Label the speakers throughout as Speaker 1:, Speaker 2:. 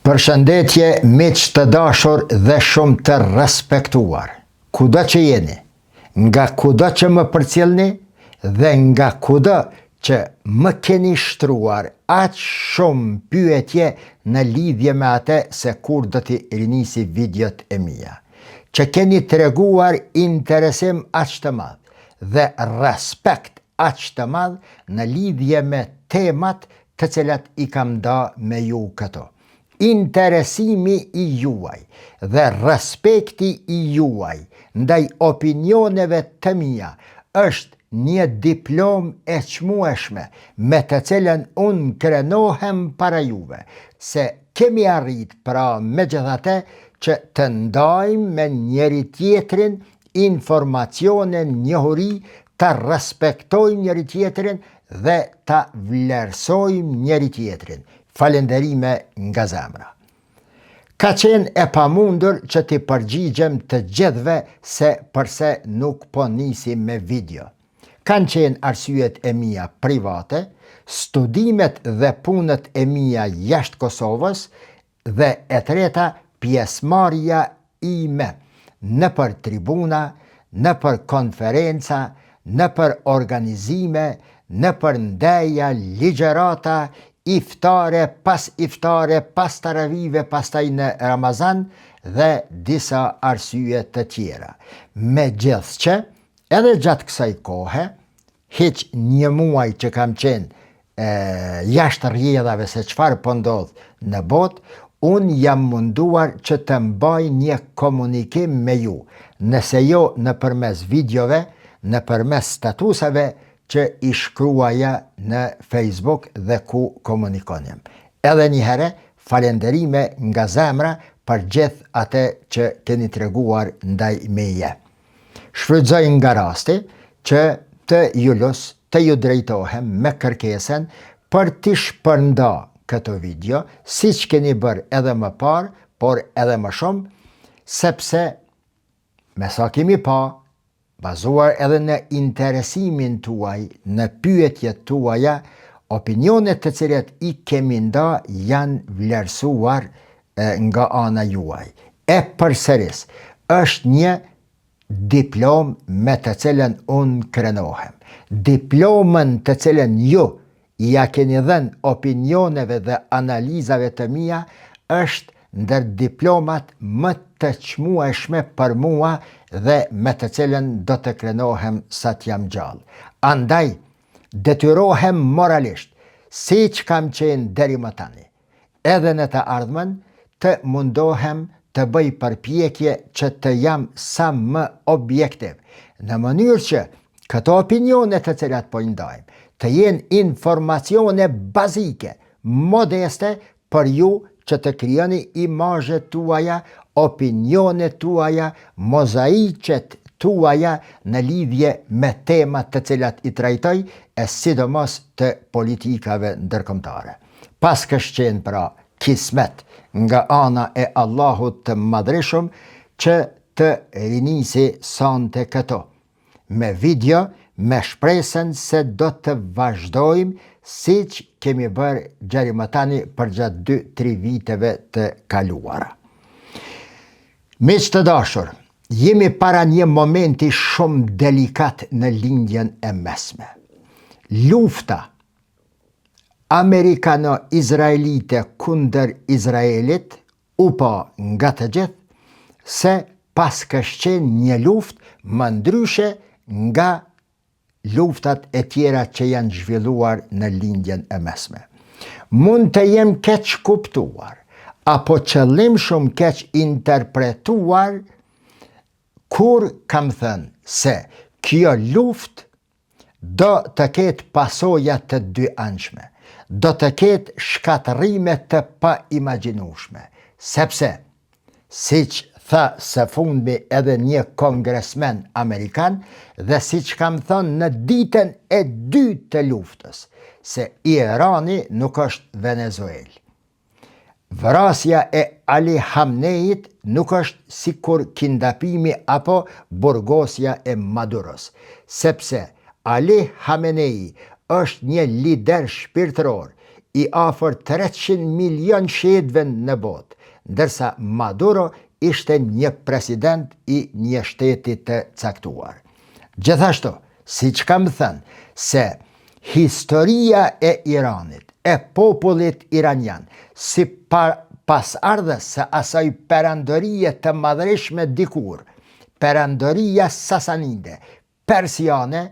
Speaker 1: Përshëndetje miq të dashur dhe shumë të respektuar. Kudo që jeni, nga kudo që më përcjellni dhe nga kudo që më keni shtruar aq shumë pyetje në lidhje me atë se kur do t'i rinisi videot e mia, që keni treguar interesim aq të madh dhe respekt aq të madh në lidhje me temat të cilat i kam da me ju këto. Interesimi i juaj dhe respekti i juaj ndaj opinioneve të mia është një diplom e çmueshme me të cilën unë krenohem para juve, se kemi arrit pra megjithatë që të ndajmë me njëri tjetrin informacione, njohuri, të respektojmë njëri tjetrin dhe të vlerësojmë njëri tjetrin. Falenderime nga zemra. Ka qenë e pamundur që t'i përgjigjem të gjithve se përse nuk po nisim me video. Kanë qenë arsyet e mia private, studimet dhe punët e mia jashtë Kosovës dhe e treta pjesëmarrja ime në për tribuna, në për konferenca, në për organizime, në për ndeja, ligjërata, iftare, pas taravive, pastaj në Ramazan dhe disa arsye të tjera. Megjithse, edhe gjatë kësaj kohe, hiç një muaj që kam qenë jashtë rrjedhave se çfarë po ndodh në botë, unë jam munduar që të mbaj një komunikim me ju, nëse jo nëpërmes videove, nëpërmes statuseve që i shkruaja në Facebook dhe ku komunikonim. Edhe një herë, falenderime nga zemra për gjithë atë që keni treguar ndaj meje. Shfrytëzoj nga rasti që të ju drejtohem me kërkesën për t'i shpërnda këtë video, si që keni bërë edhe më parë, por edhe më shumë, sepse me sa kemi pa, bazuar edhe në interesimin tuaj, në pyetjet tuaja, opinionet të cilat i kemi nda janë vlerësuar nga ana juaj. E përsëris, është një diplom me të cilën unë krenohem. Diplomën të cilën ju ja keni dhënë opinioneve dhe analizave të mia është ndër diplomat më të çmueshme për mua dhe me të cilën do të krenohem sa t'jam gjallë. Andaj, detyrohem moralisht, si që kam qenë deri më tani, edhe në të ardhmen, të mundohem të bëj përpjekje që të jam sa më objektiv, në mënyrë që këto opinione të cilat po i ndajmë, të jenë informacione bazike, modeste për ju që të krijoni imazhet tuaja, opinionet tuaja, mozaiqet tuaja në lidhje me temat të cilat i trajtoj, e sidomos të politikave ndërkombëtare. Pas kështë qenë pra kismet nga ana e Allahut të Madhreshëm që të rinisi sonte këto. Me video, me shpresën se do të vazhdojmë si që kemi bërë gjeri më tani për gjatë 2-3 viteve të kaluara. Miq të dashur, jemi para një momenti shumë delikat në lindjen e mesme. Lufta amerikano-izraelite kundër Izraelit u pa nga të gjithë se pas kështë qenë një luftë më ndryshe nga luftat e tjera që janë zhvilluar në lindjen e mesme. Mund të jem keq kuptuar, apo qëllim shumë keq interpretuar, kur kam thënë se kjo luft do të ketë pasoja të dy anshme, do të ketë shkatërime të pa imagjinueshme, sepse, siç tha së fundmi edhe një kongresmen amerikan, dhe si që kam thënë në ditën e dytë të luftës, se Irani nuk është Venezuelë. Vrasja e Ali Hamneit nuk është sikur kidnapimi apo burgosja e Maduros, sepse Ali Hamenei është një lider shpirtëror i afër 300 milion shehitëve në botë, ndërsa Maduro ishte një president i një shteti të caktuar. Gjithashtu, siç kam thënë, se historia e Iranit, e popullit iranian, si pasardhës së asaj perandorie të madhërishme dikur, perandoria sasanide, persiane,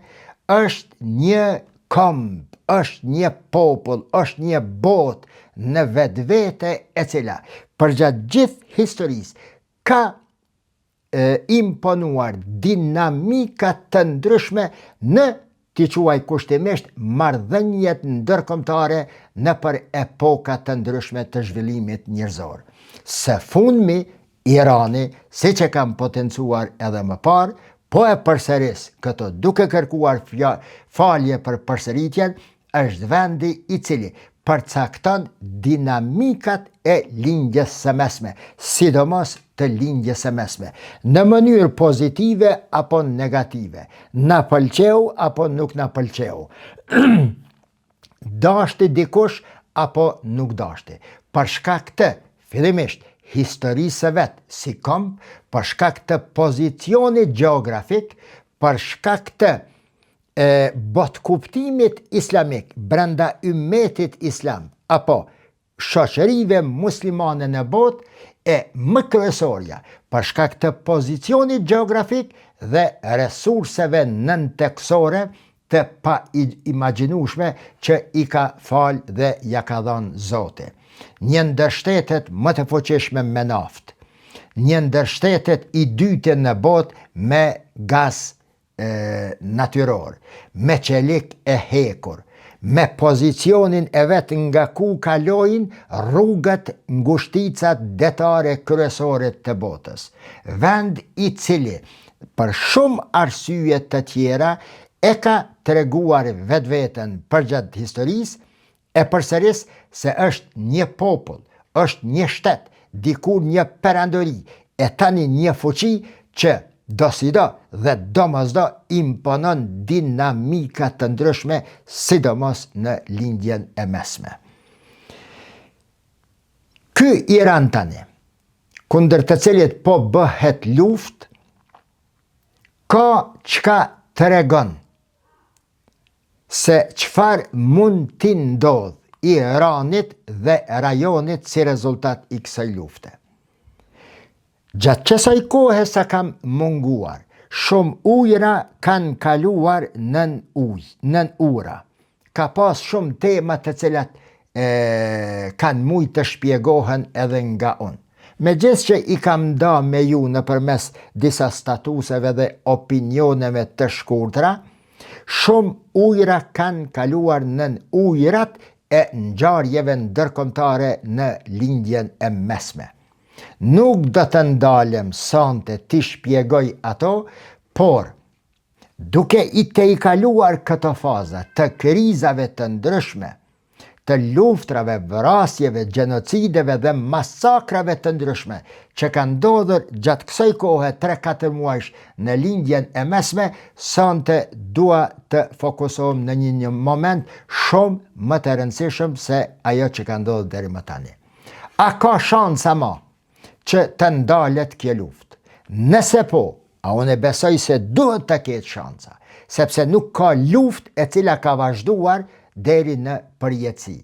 Speaker 1: është një këmbë, është një popull, është një botë në vetvete e cila përgjatë gjithë historisë ka imponuar dinamika të ndryshme në t'i quaj kushtimisht marrëdhëniet ndërkombëtare në për epoka të ndryshme të zhvillimit njerëzor. Së fundmi, Irani, si që kam potencuar edhe më parë, po e përsëris këto duke kërkuar falje për përsëritjen, është vendi i cili përcakton dinamikat e lindjes së mesme, sidomos të lindjes së mesme, në mënyrë pozitive apo negative, na pëlqeu apo nuk na pëlqeu, dashti dikush apo nuk dashti, për shkak të fillimisht historisë vet si këmbë, për shkak të pozicionit gjeografik, për shkak të botkuptimit islamik brenda ummetit islam apo shoqërive muslimane në botë, e më kryesorja për shkak të pozicionit gjeografik dhe resurseve nënteksore të pa imagjinueshme që i ka fal dhe ja ka dhënë Zoti. Një ndër shtetet më të fuqishme me naftë, një ndër shtetet i dytë në botë me gaz natyror, me qelik e hekur, me pozicionin e vet nga ku kalojnë rrugët, ngushticat detare kryesore të botës. Vend i cili, për shumë arsye të tjera, e ka treguar vetveten përgjatë historisë, e përsëris se është një popull, është një shtet, dikur një perandori, e tani një fuqi që do si do dhe domosdo imponon dinamika të ndryshme, sidomos në lindjen e mesme. Ky Iran tani, kundër të cilit po bëhet luftë, ka çka tregon se çfarë mund t'i ndodh Iranit dhe rajonit si rezultat i kësaj lufte. Gjatë kësaj kohe sa kam munguar, shumë ujëra kanë kaluar nën ura. Ka pas shumë tema të cilat kanë mujtë të shpjegohen edhe nga unë. Megjithëse që i kam nda me ju nëpërmes disa statuseve dhe opinioneve të shkurtra, shumë ujëra kanë kaluar nën ujërat e ngjarjeve ndërkombëtare në lindjen e mesme. Nuk do të ndalem sonte t'i shpjegoj ato, por duke i të i kaluar këto faza të krizave të ndryshme, të luftrave, vrasjeve, gjenocideve dhe masakrave të ndryshme që kanë ndodhur gjatë kësaj kohe 3-4 muajsh në lindjen e mesme, sonte dua të fokusohem në një moment shumë më të rëndësishëm se ajo që ka ndodhur deri më tani. A ka shansa ma që të ndalet kjo luftë? Nëse po, a unë besoj se duhet të ketë shansa, sepse nuk ka luftë e cila ka vazhduar deri në përjetësi.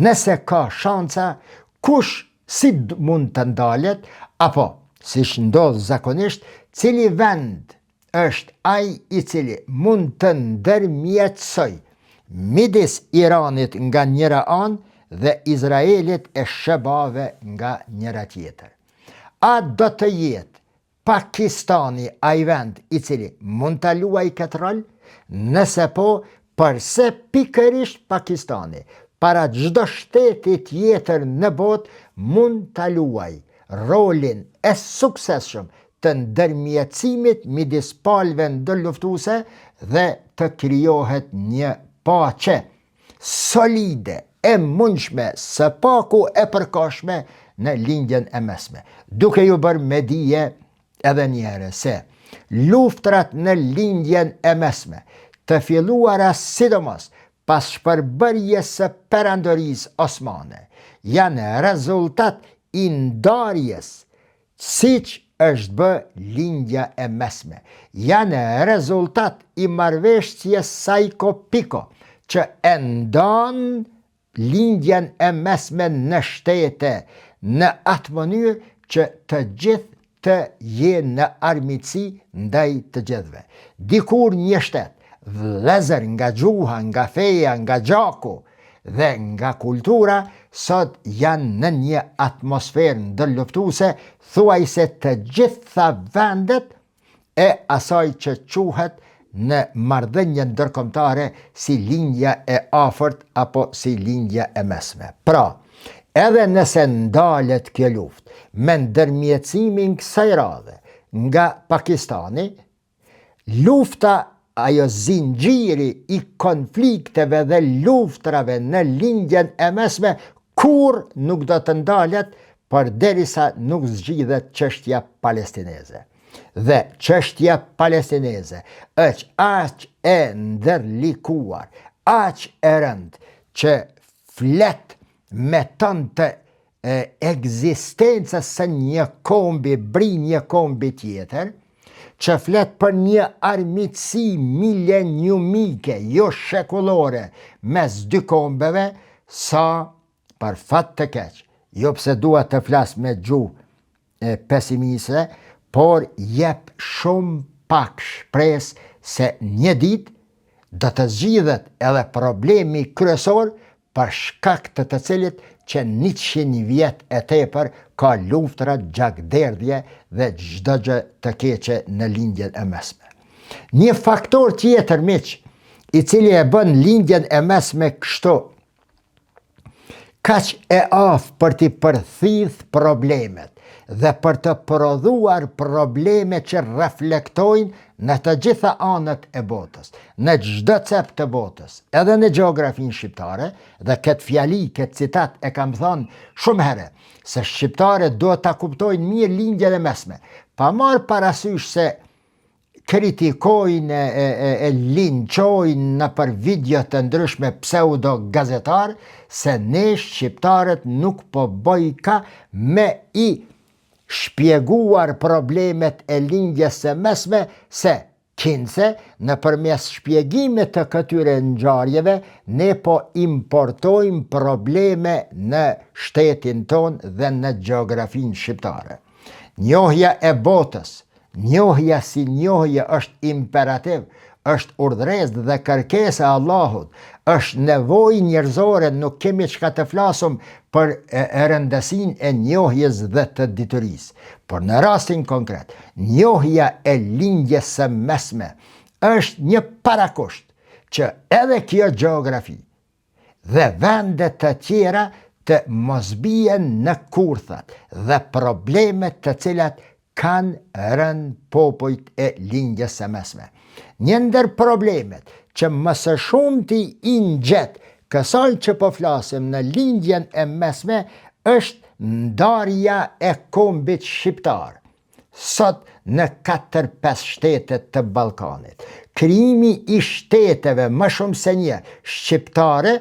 Speaker 1: Nëse ka shansa, kush si mund të ndalet, apo, si ndodh zakonisht, cili vend është ai i cili mund të ndërmjetësoj midis Iranit nga njëra anë dhe Izraelit e shëbave nga njëra tjetër. A do të jetë Pakistani ai vend i cili mund të luaj këtë rol? Nëse po, përse pikërisht Pakistani, para çdo shteti tjetër në botë, mund të luaj rolin e suksesshëm të ndërmjetësimit midis palëve ndërluftuese dhe të krijohet një paqe solide e mundshme së paku e përkohshme në lindjen e mesme. Duke ju bërë me dije edhe njëherë se luftrat në lindjen e mesme të filluara sidomos pas shpërbërjes së perandorisë osmane, janë rezultat i ndarjes, siç është bë lindja e mesme. Janë rezultat i marrëveshjes Sykes-Picot, që e ndan lindjen e mesme në shtete në atë mënyrë që të gjithë të jenë në armiqësi ndaj të gjithëve. Dikur një shtet, vëllezër nga gjuha, nga feja, nga gjaku dhe nga kultura, sot janë në një atmosferë ndërluftuese, thuajse të gjitha vendet e asaj që quhet në marrëdhënie ndërkombëtare si lindja e afërt apo si lindja e mesme. Pra, edhe nëse ndalet kjo luftë me ndërmjetësimin kësaj radhe nga Pakistani, lufta, ajo zinxhiri i konflikteve dhe luftrave në lindjen e mesme kur nuk do të ndalet përderisa nuk zgjidhet çështja palestineze. Dhe çështja palestineze është aq e ndërlikuar, aq e rëndë që flet me tënë të ekzistencës së një kombi bri një kombi tjetër, që flet për një armiqësi mileniumike, jo shekullore, mes dy kombeve, sa për fat të keq, jo pse dua të flas me gjuhë pesimiste, por jep shumë pak shpresë se një ditë do të zgjidhet edhe problemi kryesor për shkak të cilit që 100 vjet e tepër ka luftra, gjakderdhje dhe çdo gjë të keqe në lindjen e mesme. Një faktor tjetër, miq, i cili e bën lindjen e mesme kështu kaq e aftë për t'i përthith problemet dhe për të prodhuar probleme që reflektojnë në të gjitha anët e botës, në çdo cep të botës, edhe në gjeografinë shqiptare, dhe këtë fjali, këtë citat e kam thënë shumë herë, se shqiptarët duhet ta kuptojnë mirë lindjen e mesme, pa marrë parasysh se kritikojnë e linçojnë në për video të ndryshme pseudo gazetar, se ne shqiptarët nuk po bojka me i shpjeguar problemet e lindjes së mesme, se kinse në përmes shpjegimit të këtyre ngjarjeve ne po importojmë probleme në shtetin ton dhe në gjeografinë shqiptare. Njohja e botës, njohja si njohje është imperativ, është urdhresë dhe kërkesa e Allahut, është nevojë njerëzore, nuk kemi çka të flasim për rëndësinë e njohjes dhe të diturisë. Por në rastin konkret, njohja e lindjes së mesme është një parakusht që edhe kjo gjeografi dhe vendet të tjera të mos bien në kurthat dhe problemet të cilat kanë rënë popujt e lindjes së mesme. Një ndër problemet që më së shumti i ngjet kësaj që po flasim në lindjen e mesme është ndarja e kombit shqiptar. Sot në 4-5 shtetet të Ballkanit, krijimi i shteteve më shumë se një shqiptare,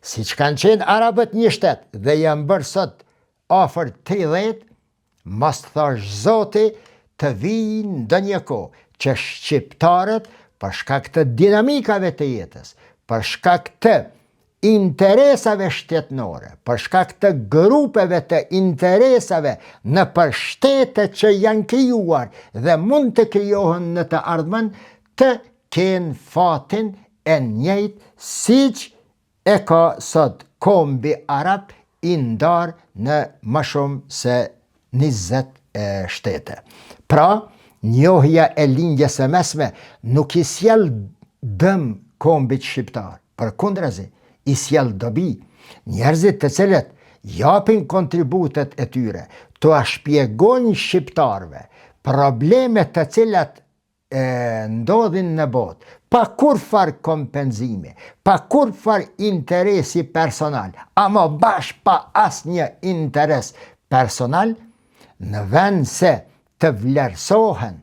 Speaker 1: siç kanë qenë arabët një shtet dhe janë bërë sot afër 30, mos thash zoti të vinë ndonjë kohë që shqiptarët për shkak të dinamikave të jetës, për shkak të interesave shtetënore, për shkak të grupeve të interesave në për shtetet që janë krijuar dhe mund të krijohen në të ardhmen, të kenë fatin e njëjtë siç e ka sot kombi arab i ndarë në më shumë se 20 shtete. Pra, njohja e lindjes së mesme nuk i sjell dëm kombit shqiptar, përkundrazi, i sjell dobi. Njerëzit të cilët japin kontributet e tyre, të shpjegojnë shqiptarve problemet të cilat ndodhin në botë, pa kur far kompenzimi, pa kur far interesi personal, ama bash pa asnjë interes personal, në vend se të vlerësohen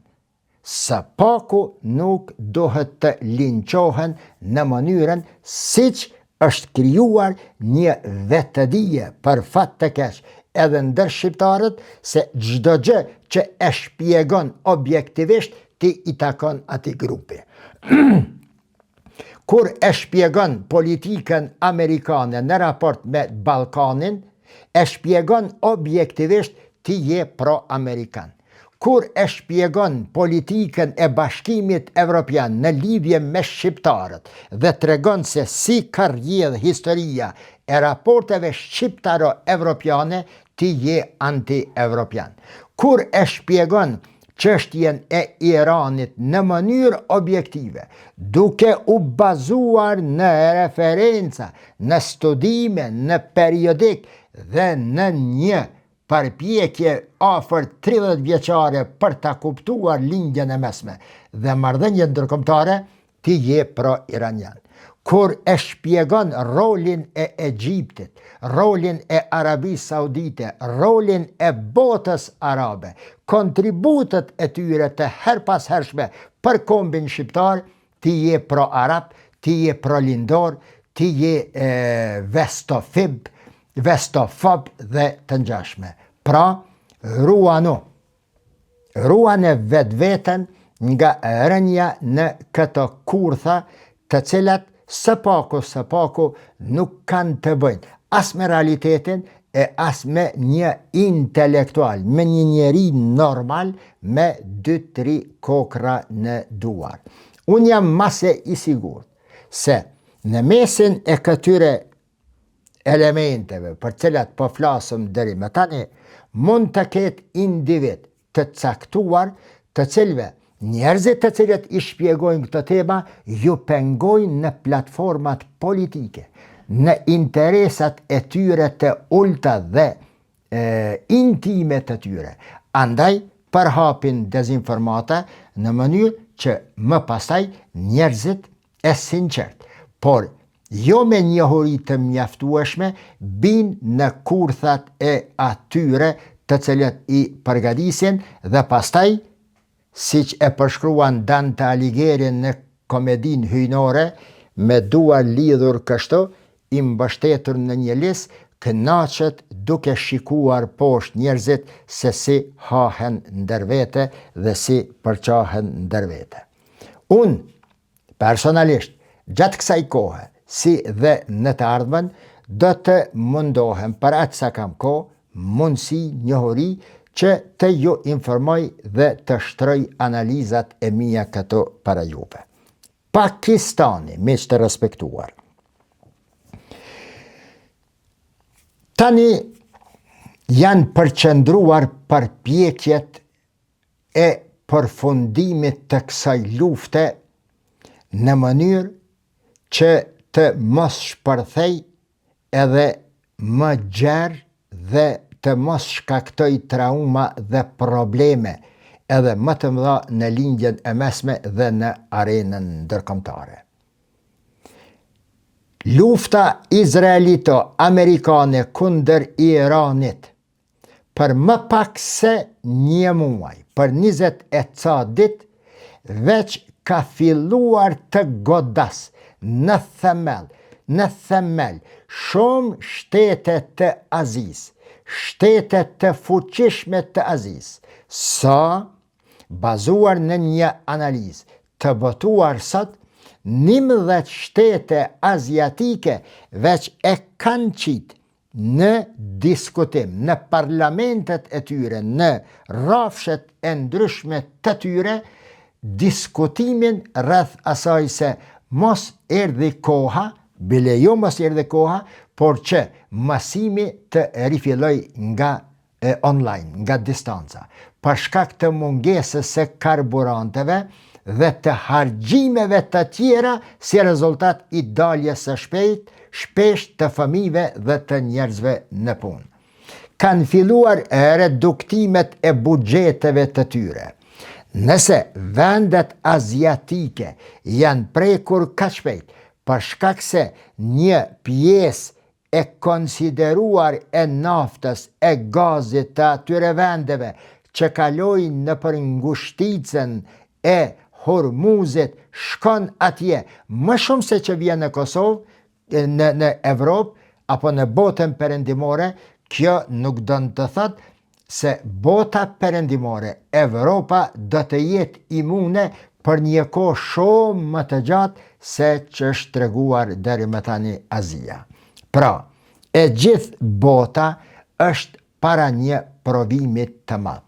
Speaker 1: së paku nuk dohet të linqohen në mënyrën siç është krijuar një vetëdije për fat të keq edhe ndër shqiptarët se çdo gjë që e shpjegon objektivisht ti i takon atij grupi. Kur e shpjegon politikën amerikane në raport me Ballkanin, e shpjegon objektivisht ti je pro-amerikan. Kur e shpjegon politikën e Bashkimit Evropian në lidhje me shqiptarët dhe tregon se si ka rrjedhë historia e raporteve shqiptaro-evropiane, ti je anti-evropian. Kur e shpjegon çështjen e Iranit në mënyrë objektive, duke u bazuar në referenca, në studime, në periodik dhe në një përpjekje afër 30 vjeçare për ta kuptuar lindjen e mesme dhe marrëdhënien ndërkombëtare, ti je pro-iranian. Kur e shpjegon rolin e Egjiptit, rolin e Arabisë Saudite, rolin e botës arabe, kontributet e tyre të herpashershme për kombin shqiptar, ti je pro-arab, ti je pro-lindor, ti je vestofob dhe të ngjashme. Pra, ruane vetveten nga rënja në këto kurtha të cilat së paku nuk kanë të bëjnë as me realitetin e as me një intelektual, me një njeri normal me 2-3 kokra në duar. Unë jam mase i sigurt se në mesin e këtyre elementeve për cilat po flasëm deri më tani, mund të ketë individ të caktuar të cilve njerëzit të cilët i shpjegojnë këtë tema ju pengojnë në platformat politike, në interesat e tyre të ulta dhe intime të tyre. Andaj përhapin dezinformata në mënyrë që më pastaj njerëzit e sinqert, por jo me njohuri të mjaftueshme, bin në kurthat e atyre të cilët i përgatisin dhe pastaj, siç e përshkruan Dante Alighieri në komedin hyjnore, me duar lidhur kështu, i mbështetur në një lis, kënaqet duke shikuar poshtë njerëzit se si hahen ndër vete dhe si përqahen ndër vete. Unë, personalisht, gjatë kësaj kohe, si dhe në të ardhmen, do të mundohem për atë sa kam kohë, mundësi, njohuri, që të ju informoj dhe të shtroj analizat e mia këto para juve. Pakistani, miq të respektuar. Tani janë përqendruar përpjekjet e përfundimit të kësaj lufte në mënyrë që të mos shpërthej edhe më gjerë dhe të mos shkaktoj trauma dhe probleme edhe më të mëdha në lindjen e mesme dhe në arenën ndërkombëtare. Lufta izraelito-amerikane kundër Iranit për më pak se një muaj, për 20 e ca ditë, veç ka filluar të godas në themel shumë shtete të Azis, shtete të fuqishme të Azis, sa bazuar në një analizë të botuar sot, 11 shtete aziatike veç e kanë qitë në diskutim, në parlamentet e tyre, në rafshet e ndryshme të tyre, diskutimin rreth asaj se mos erdhi koha, bile jo mos erdhi koha, por që mësimi të rifilloj nga online, nga distanca, për shkak të mungesës së karburanteve dhe të harxhimeve të tjera si rezultat i daljes së shpesh të fëmijëve dhe të njerëzve në punë. Kanë filluar reduktimet e buxheteve të tyre. Nëse vendet aziatike janë prekur kaq shpejt për shkak se një pjesë e konsideruar e naftës e gazit të atyre vendeve që kalojnë në për ngushticën e Hormuzit shkon atje më shumë se që vjen në Kosovë, në Evropë apo në botën perëndimore. Kjo nuk do të thotë se bota perëndimore, Evropa, do të jetë imune për një kohë shumë më të gjatë se që është treguar deri më tani Azia. Pra, e gjithë bota është para një provimi të madh,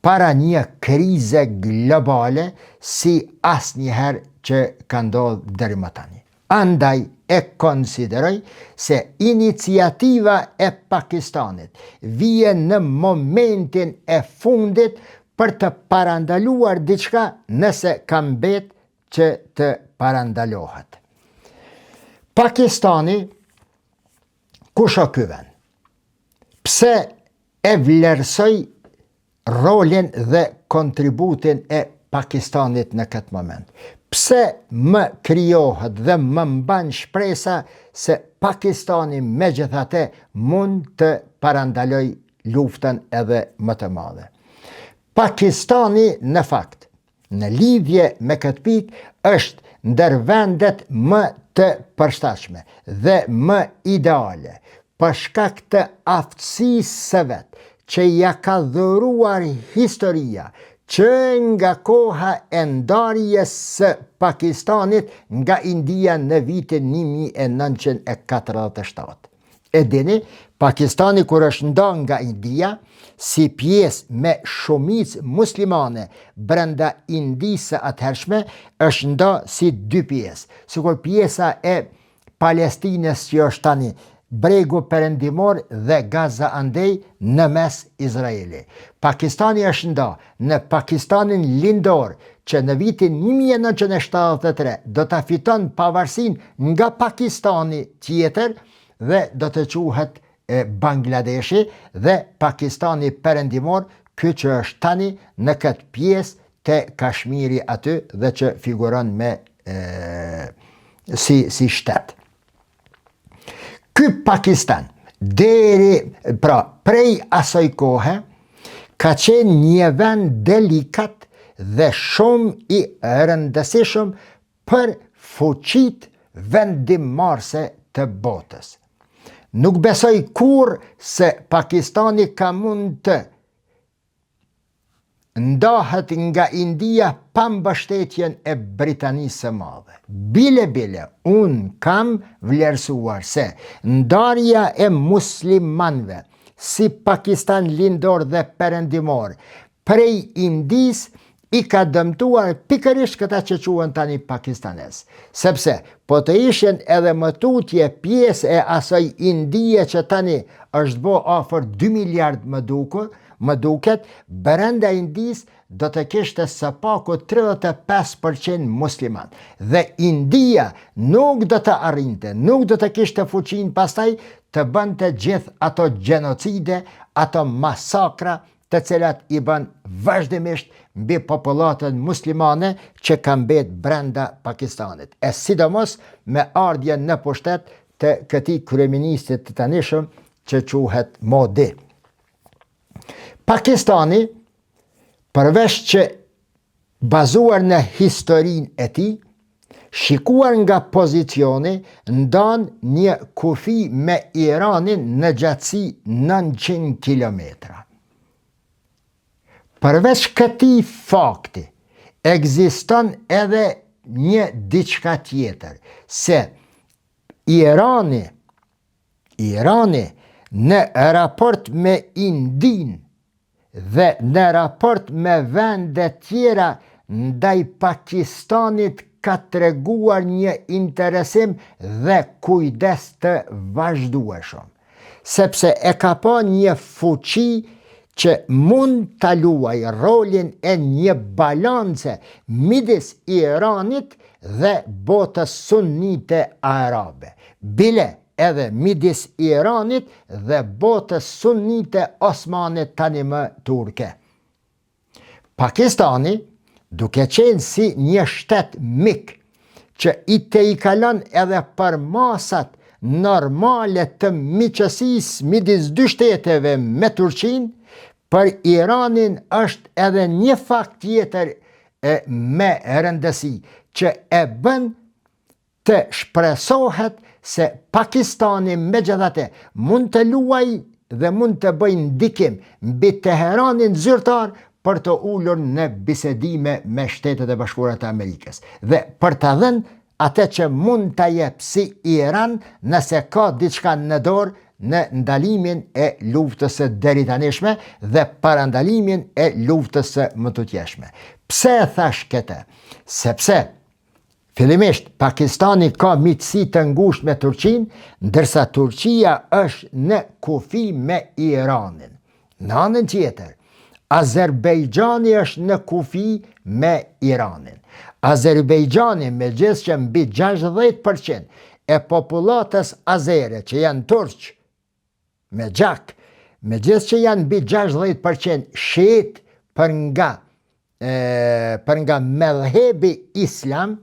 Speaker 1: para një krize globale si asnjëherë që ka ndodhur deri më tani. Andaj e konsideroj se iniciativa e Pakistanit vjen në momentin e fundit për të parandaluar diçka nëse ka mbet që të parandalohet. Pakistani, kush o ky vend? Pse e vlerësoj rolin dhe kontributin e Pakistanit në këtë moment? Pse më krijohet dhe më mban shpresa se Pakistani megjithatë mund të parandaloj luftën edhe më të madhe? Pakistani në fakt, në lidhje me këtë pikë, është ndër vendet më të përshtatshme dhe më ideale për shkak të aftësisë së vet që ja ka dhuruar historia, që nga koha e ndarjes së Pakistanit nga India në vitin 1947. E dini, Pakistani kur është ndarë nga India, si pjesë me shumicë muslimane brenda Indisë atëhershme, është ndarë si dy pjesë. Sikur pjesa e Palestinës që është tani bregu perëndimor dhe Gaza andej në mes Izraeli. Pakistani është ndarë në Pakistanin lindor që në vitin 1973 do të fiton pavarësinë nga Pakistani tjetër dhe do të quhet Bangladeshi, dhe Pakistani perëndimor, ky që është tani në këtë pjesë të Kashmiri aty dhe që figuron me si shtet. Ky Pakistan prej asaj kohe ka qenë një vend delikat dhe shumë i rëndësishëm për fuqitë vendimmarrëse të botës. Nuk besoj kur se Pakistani ka mund të ndahet nga India pa mbështetjen e Britanisë së Madhe. Bile, unë kam vlerësuar se ndarja e muslimanëve si Pakistan lindor dhe perëndimor prej Indisë i ka dëmtuar pikërisht këta që quhen tani pakistanes. Sepse po të ishin edhe më tutje pjesë e asaj Indie që tani është bo afër 2 miliard më duket, brenda Indisë do të kishte së paku 35% musliman. Dhe India nuk do të arrinte, nuk do të kishte fuqinë pastaj të bënte gjithë ato gjenocide, ato masakra të cilat i bën vazhdimisht mbi popullatën muslimane që ka mbet brenda Pakistanit. E sidomos me ardhjen në pushtet të këtij kryeministit të tanishëm që quhet Modi. Pakistani, përveç që bazuar në historinë e tij, shikuar nga pozicioni, ndan një kufi me Iranin në gjatësi 900 kilometra. Përveç këtij fakti, ekziston edhe një diçka tjetër, se Irani në raport me Indin dhe në raport me vende tjera ndaj Pakistanit ka treguar një interesim dhe kujdes të vazhdueshëm, sepse e ka pa një fuqi që mund ta luaj rolin e një balance midis Iranit dhe botës sunnite arabe. Bile edhe midis Iranit dhe botës sunnite osmane tani më turke. Pakistani, duke qenë si një shtet mik që i kalon edhe për masat normale të miqësisë midis dy shteteve me Turqinë, për Iranin është edhe një fakt tjetër me rëndësi që e bën të shpresohet se Pakistani megjithatë mund të luajë dhe mund të bëjë ndikim mbi Teheranin zyrtar për të ulur në bisedime me Shtetet e Bashkuara të Amerikës dhe për të dhënë atë që mund të jep si Iran nëse ka diçka në dorë në ndalimin e luftës së deritanishme dhe parandalimin e luftës së mëtutjeshme. Pse e thash këtë? Sepse fillimisht Pakistani ka miqësi të ngushtë me Turqinë, ndërsa Turqia është në kufi me Iranin. Në anën tjetër, Azerbejxhani është në kufi me Iranin. Azerbejxhani megjithëse që mbi 60% e popullatës azere që janë turq me gjak, megjithëse që janë mbi 60% shiit për nga medhhebi islam,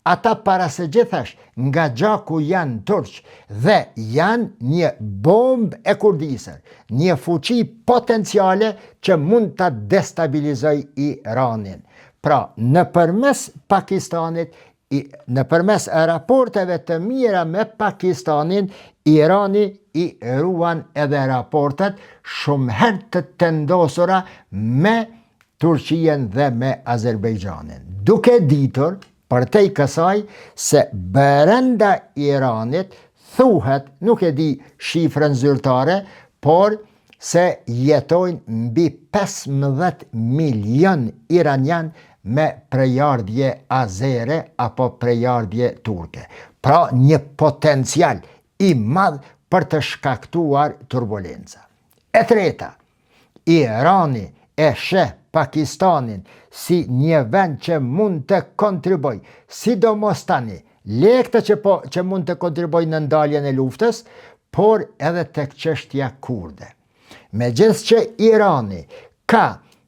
Speaker 1: ata para së gjithash nga gjaku janë turq dhe janë një bombë e kurdisër, një fuqi potenciale që mund të destabilizoj Iranin. Pra, nëpërmes Pakistanit, nëpërmes raporteve të mira me Pakistanin, Irani i ruan edhe raportet shumë herë të tendosura me Turqien dhe me Azerbejxhanin. Duke ditur për te i kësaj se brenda Iranit thuhet, nuk e di shifrën zyrtare, por se jetojnë mbi 15 milion iranian me prejardhje azere apo prejardhje turke. Pra një potencial i madh për të shkaktuar turbulenca. E treta, Irani e sheh Pakistanin si një vend që mund të kontriboj, sidomos tani, lekte që mund të kontriboj në ndaljen e luftës, por edhe tek çështja kurde. Megjithëse që Irani ka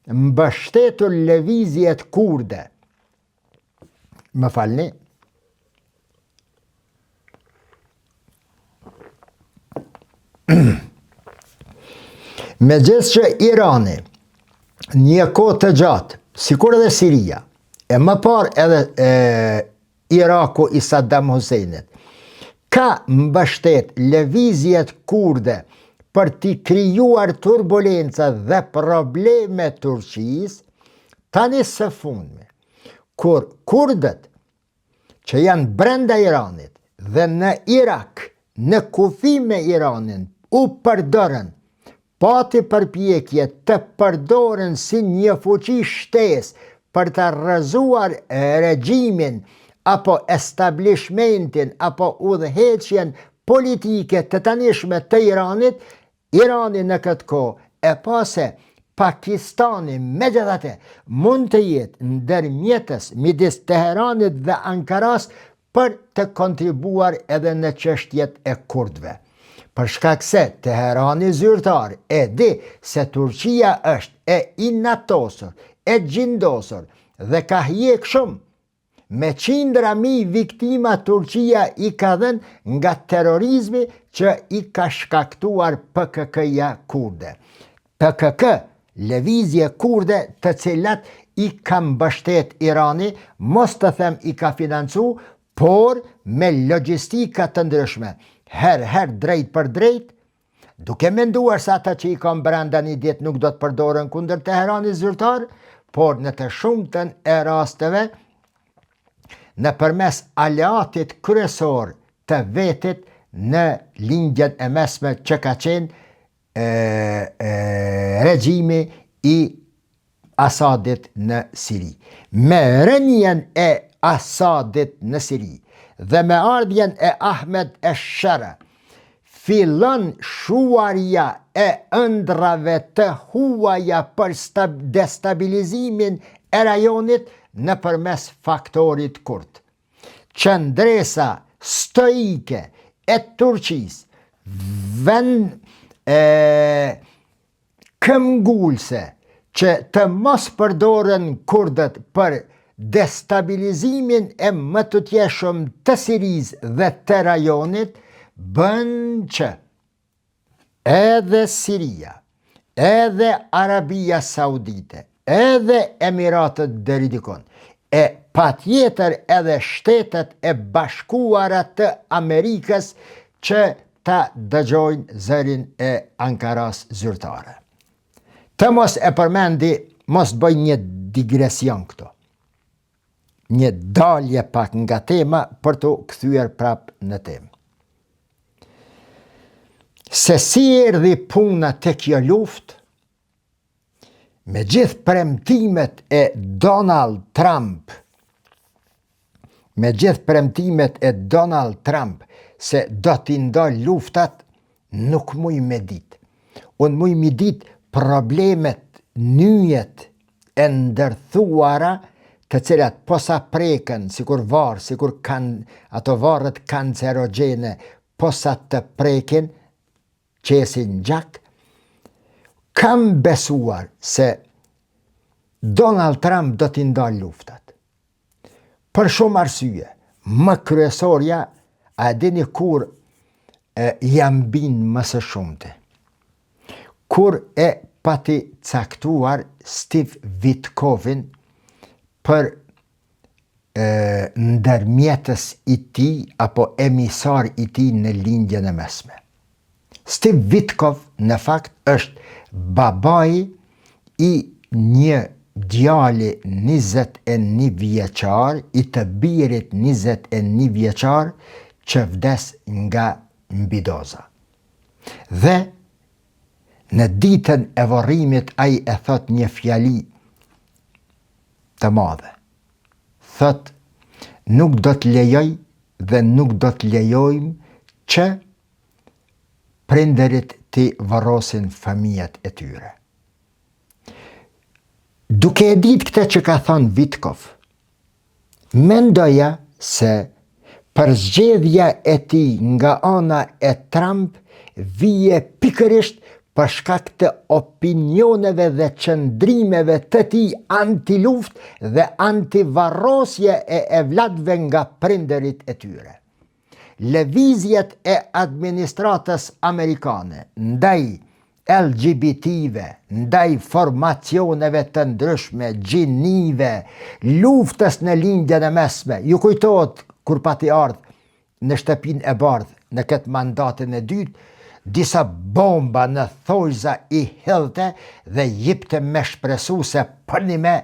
Speaker 1: mbështetur lëvizjet kurde, më falni, megjithëse që Irani një kohë të gjatë, sikur edhe Siria, e më parë edhe Iraku i Saddam Huseinit, ka mbështet lëvizjet kurde për t'i krijuar turbulenca dhe probleme Turqisë, tani së fundmi, kur kurdët që janë brenda Iranit dhe në Irak, në kufi me Iranin, u përdorën, pati përpjekje të përdoren si një fuqi shtesë për të rrëzuar regjimin apo establishmentin apo udhëheqjen politike të tanishme të Iranit, Irani në këtë kohë e pa se Pakistani megjithatë mund të jetë ndërmjetës midis Teheranit dhe Ankaras për të kontribuar edhe në çështjet e kurdëve. Për shkak se Teherani zyrtar e di se Turqia është e inatosur, e gjindosur dhe ka hjek shumë. Me qindra mijë viktima Turqia i ka dhënë nga terrorizmi që i ka shkaktuar PKK-ja kurde. PKK, lëvizje kurde të cilat i ka mbështet Irani, mos të them i ka financu, por me logjistika të ndryshme. Her drejt për drejt, duke menduar se ata që i kanë brenda një ditë nuk do të përdoren kundër Teheranit zyrtar, por në të shumtën e rasteve, nëpërmes aleatit kryesor të vetit në lindjen e mesme që ka qenë regjimi i Asadit në Siri. Me rënien e Asadit në Siri dhe me ardhjen e Ahmed Eshara, fillon shuarja e ëndrave të huaja për destabilizimin e rajonit nëpërmes faktorit kurd. Qëndresa stoike e Turqisë këmbgulse që të mos përdoren kurdët për destabilizimin e mëtutjeshëm të Sirisë dhe të rajonit, bën që edhe Siria, edhe Arabia Saudite, edhe Emiratët deri dikon, e patjetër edhe Shtetet e Bashkuara të Amerikës që ta dëgjojnë zërin e Ankaras zyrtare. Të mos e përmendi, mos bëj një digresion këto, një dalje pak nga tema për të kthyer prap në temë. Se si erdhi puna tek kjo luftë, me gjithë premtimet e Donald Trump, se do t'i ndal luftat, nuk muj me dit. Unë muj me dit problemet, nyjet e ndërthuara, të cilat posa preken, sikur varë, sikur ato varët kancerogene, posa të preken, qesin gjak, kam besuar se Donald Trump do t'i ndal luftat. Për shumë arsye, më kryesorja, a dini kur jam bin më së shumte. Kur e pati caktuar Steve Witkovin për ndërmjetës i tij apo emisar i tij në lindjen e mesme. Steve Witkov në fakt është babai i një djali 21 vjeçar, i të birit 21 vjeçar, që vdes nga mbidoza. Dhe në ditën e varrimit ai e thot një fjali të madhe. Thot, nuk do të lejoj dhe nuk do të lejojmë që prindërit të varrosin familjet e tyre. Duke e ditë këtë që ka thënë Witkov, mendoja se për zgjedhja e tij nga ana e Trump vije pikërisht për shkak të opinioneve dhe qëndrimeve të tij anti-luft dhe anti-varrosje e evlatëve nga prindërit e tyre. Lëvizjet e administratës amerikane ndaj LGBT-ve, ndaj formacioneve të ndryshme, gjinive, luftës në lindjen e mesme, ju kujtohet kur pati ardhë në shtëpinë e bardhë në këtë mandatin e dytë, disa bomba në thojza i hidhte dhe jipte me shpresu se përnime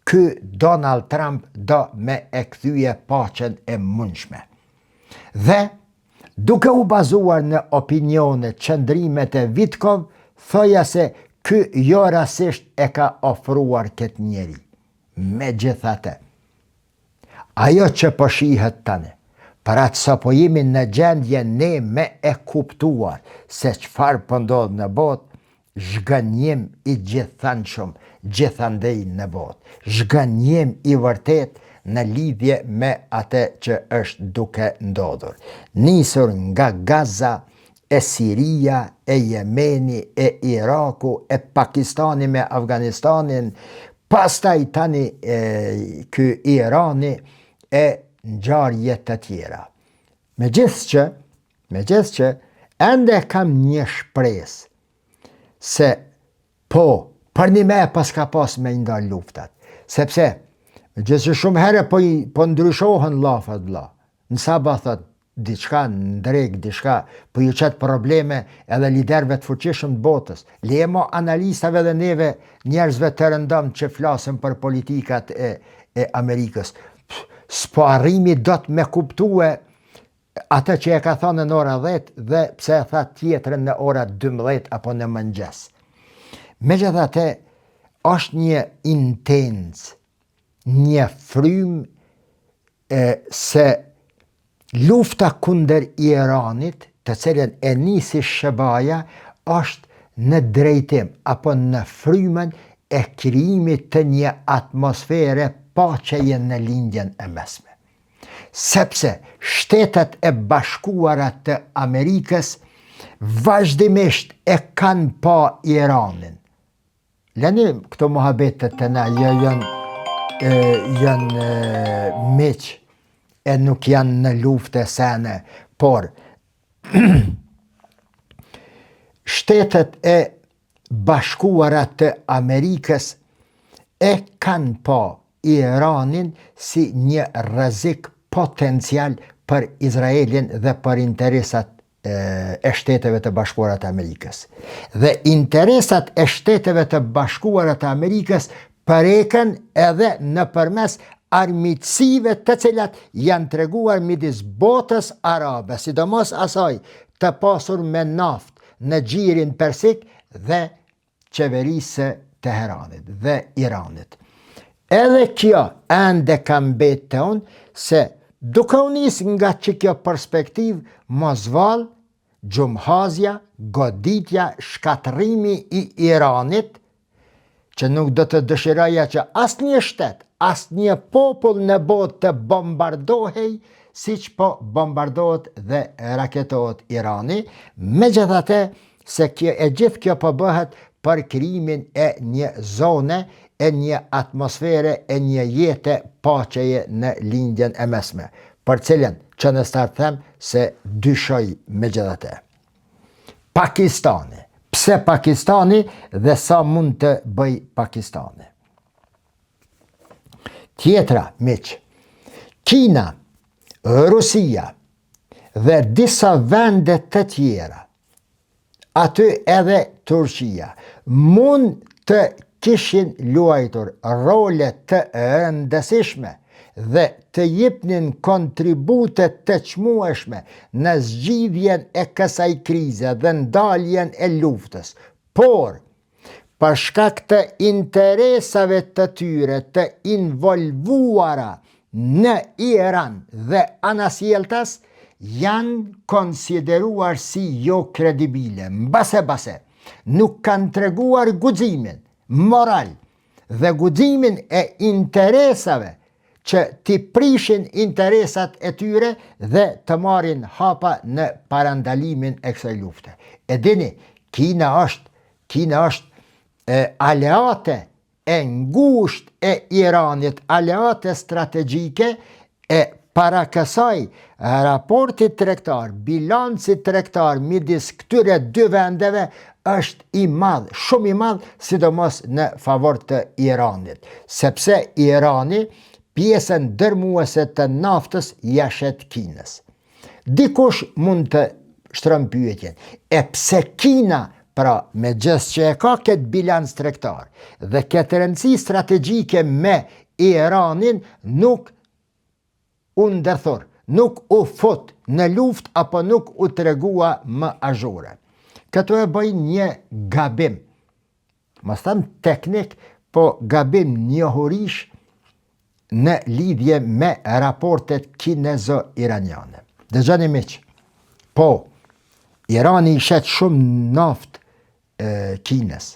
Speaker 1: ky Donald Trump do me e kthye paqen e mundshme. Dhe duke u bazuar në opinione qëndrimet e Witkov, thoja se ky jo rasisht e ka ofruar këtë njeri. Megjithatë, ajo që po shihet tani, për atë sa po jemi në gjendje ne me e kuptuar se çfarë po ndodh në botë, zhgënjim i gjithanshëm gjithandej në botë. Zhgënjim i vërtet në lidhje me atë që është duke ndodhur. Nisur nga Gaza, e Siria, e Jemeni, e Iraku, e Pakistani me Afganistanin, pastaj tani ky Irani e ngjarje të tjera. Megjithëse që ende kam një shpresë se po, për një me pas ka pas me ndal luftat, sepse megjithëse shumë herë po ndryshohen llafat vlla. Në sabat thot diçka në drejt, diçka po ju çet probleme edhe liderëve të fuqishëm të botës. Lemo analistave dhe neve njerëzve të rëndom që flasim për politikat e Amerikës. S'po arrimi do të me kuptue atë që e ka thënë në ora 10 dhe pse e tha tjetrën në ora 12 apo në mëngjes. Megjithatë, është një intens, një frym se lufta kundër Iranit, të cilën e nisi Shëbaja, është në drejtim apo në frymën e krijimit të një atmosfere paqeje në lindjen e mesme. Sepse Shtetet e Bashkuara të Amerikës vazhdimisht e kanë pa Iranin. Leni këto muhabetet të na janë miq e nuk janë në lufte sene, por Shtetet e Bashkuara të Amerikës e kanë pa Iranin si një rrezik potencial për Izraelin dhe për interesat e Shteteve të Bashkuara të Amerikës. Dhe interesat e Shteteve të Bashkuara të Amerikës përeken edhe nëpërmes armiqësive të cilat janë treguar midis botës arabe, sidomos asaj të pasur me naftë në xhirin persik dhe qeverisë së Teheranit dhe Iranit. Edhe kjo ende ka mbetë te unë se duke u nis nga kjo perspektiv mos vallë gjumhazja, goditja, shkatërrimi i Iranit, që nuk do të dëshiroja që asnjë shtet, asnjë popull në botë të bombardohej siç po bombardohet dhe raketohet Irani, megjithatë se gjithë kjo po bëhet për krijimin e një zone, e një atmosfere, e një jete paqeje në lindjen e mesme, për cilën që në start them se dyshoj megjithatë. Pakistani. Pse Pakistani dhe sa mund të bëj Pakistani? Tjetra, miq, Kina, Rusia dhe disa vende të tjera, aty edhe Turqia, mund të kishin luajtur role të rëndësishme dhe të jepnin kontribute të çmueshme në zgjidhjen e kësaj krize dhe ndaljen e luftës. Por, për shkak të interesave të tyre të involvuara në Iran dhe anasjeltas, janë konsideruar si jo kredibile. Mbase, nuk kanë treguar guximin moral dhe guximin e interesave që t'i prishin interesat e tyre dhe të marrin hapa në parandalimin e kësaj lufte. E dini, Kina është aleate e ngushtë e Iranit, aleate strategjike, e para kësaj raporti tregtar, bilanci tregtar midis këtyre dy vendeve është i madh, shumë i madh, sidomos në favor të Iranit, sepse Irani pjesën dërmuese të naftës jashet Kinës. Dikush mund të shtron pyetjen, e pse Kina, pra me gjithë që e ka këtë bilans tregtar dhe këtë rëndësi strategjike me Iranin, nuk u ndërthur, nuk u fut në luftë apo nuk u tregua më azhore. Këto e bëj një gabim, mos them teknik, po gabim njohurish në lidhje me raportet kinezo-iraniane. Dëgjoni miq, po, Irani i shet shumë naftë Kinës,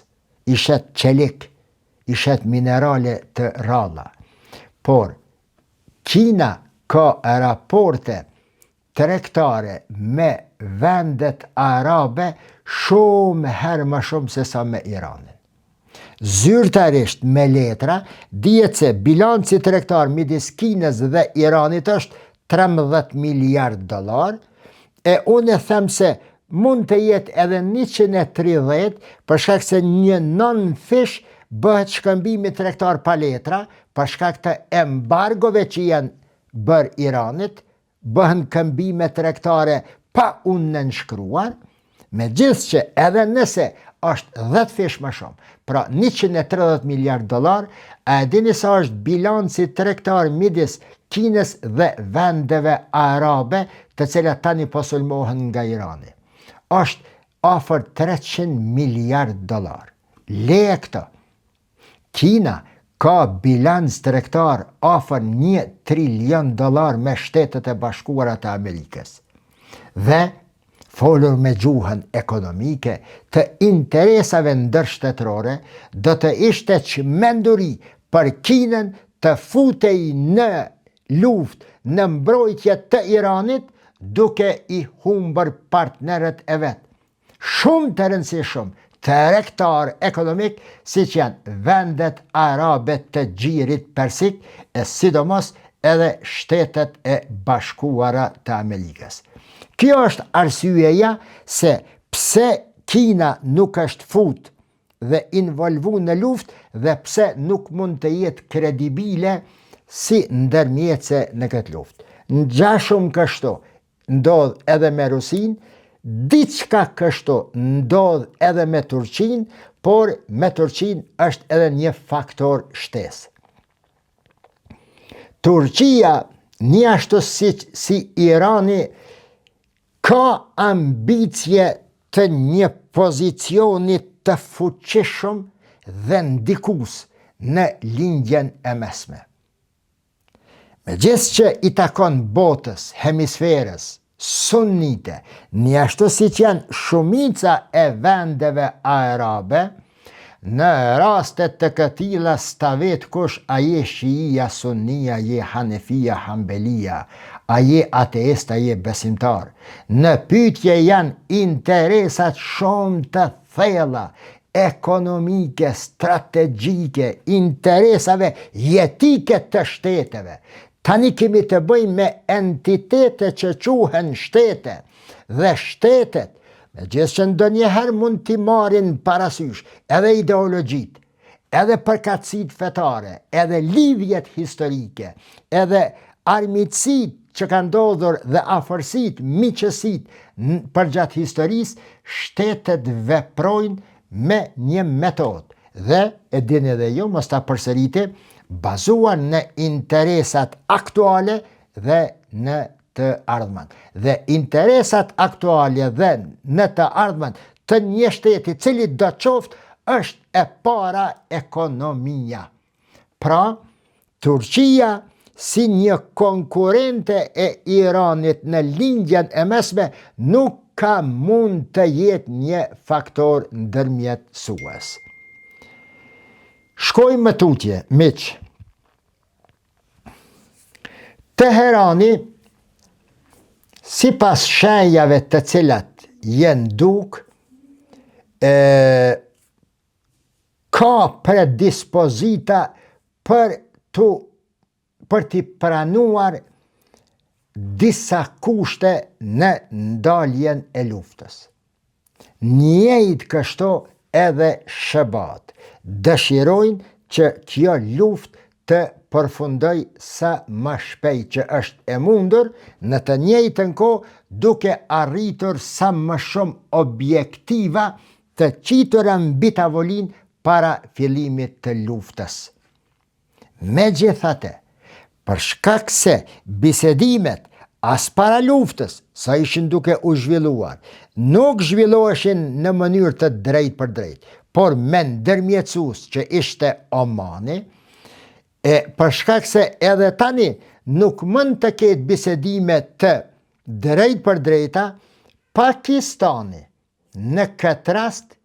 Speaker 1: i shet çelik, i shet minerale të ralla, por Kina ka raporte tregtare me vendet arabe shumë herë më shumë se sa me Iranin. Zyrtarisht me letra, dihet se bilanci tregtar midis Kinës dhe Iranit është $13 miliard, e unë them se mund të jetë edhe 130, për shkak se një non-fish bëhet shkëmbimi tregtar pa letra, për shkak të embargove që janë bërë Iranit, bëhen këmbime tregtare pa unë nënshkruar, megjithëse që edhe nëse është 10 fish më shumë, pra $130 miliard, a e dini sa është bilanci tregtar midis Kinës dhe vendeve arabe të cilat tani po sulmohen nga Irani? Është afër $300 miliard. Leje këto. Kina ka bilans tregtar afër $1 trilion me Shtetet e Bashkuara të Amerikës. Dhe folur me gjuhën ekonomike të interesave ndërshtetërore, do të ishte çmenduri për Kinën të futej në luftë në mbrojtje të Iranit duke i humbur partnerët e vet. Shumë të rëndësishëm tregtar ekonomik, siç janë vendet arabe të xhirit persik, e sidomos edhe Shtetet e Bashkuara të Amerikës. Kjo është arsyeja se pse Kina nuk është fut dhe involvu në luftë dhe pse nuk mund të jetë kredibile si ndërmjetëse në këtë luftë. Ngjashëm kështu ndodh edhe me Rusin, diçka kështu ndodh edhe me Turqin, por me Turqin është edhe një faktor shtesë. Turqia, një ashtu si Irani, ka ambicje të një pozicionit të fuqishëm dhe ndikues në lindjen e mesme. Megjithëse që i takon botës, hemisferës, sunnite, një ashtu si që janë shumica e vendeve arabe, në rastet të këtilla stavet kush a je shia, sunnia, a je hanefia, hambelia, a je ateist, a je besimtar. Në pyetje janë interesat shumë të thella, ekonomike, strategjike, interesave jetike të shteteve. Tani kemi të bëjmë me entitete që quhen shtete, dhe shtetet, megjithëse që ndonjëherë mund t'i marrin parasysh edhe ideologjit, edhe përkatësitë fetare, edhe lidhjet historike, edhe armiqësitë që kanë ndodhur dhe afërsitë, miqësitë përgjatë historisë, shtetet veprojnë me një metodë dhe e dini edhe ju, mos ta përsëriti, bazuar në interesat aktuale dhe në të ardhmen. Dhe interesat aktuale dhe në të ardhmen të një shteti cili do qoftë është e para ekonomia. Pra, Turqia si një konkurente e Iranit në lindjen e mesme nuk ka mund të jetë një faktor ndërmjetësues. Shkojmë më tutje, miq. Teherani, sipas shenjave të cilat jenë duk, ka predispozita për t'i pranuar disa kushte në ndaljen e luftës. Njëjtë kështu edhe Shebat dëshirojnë që kjo luftë të përfundoj sa më shpejt që është e mundur, në të njëjtën kohë duke arritur sa më shumë objektiva të qitura mbi tavolinë para fillimit të luftës. Megjithatë, për shkak se bisedimet as para luftës, sa ishin duke u zhvilluar, nuk zhvilloheshin në mënyrë të drejt për drejt, por me ndërmjetësues që ishte Omani, për shkak se edhe tani nuk mund të ketë bisedime të drejt për drejta, Pakistani në këtë rast,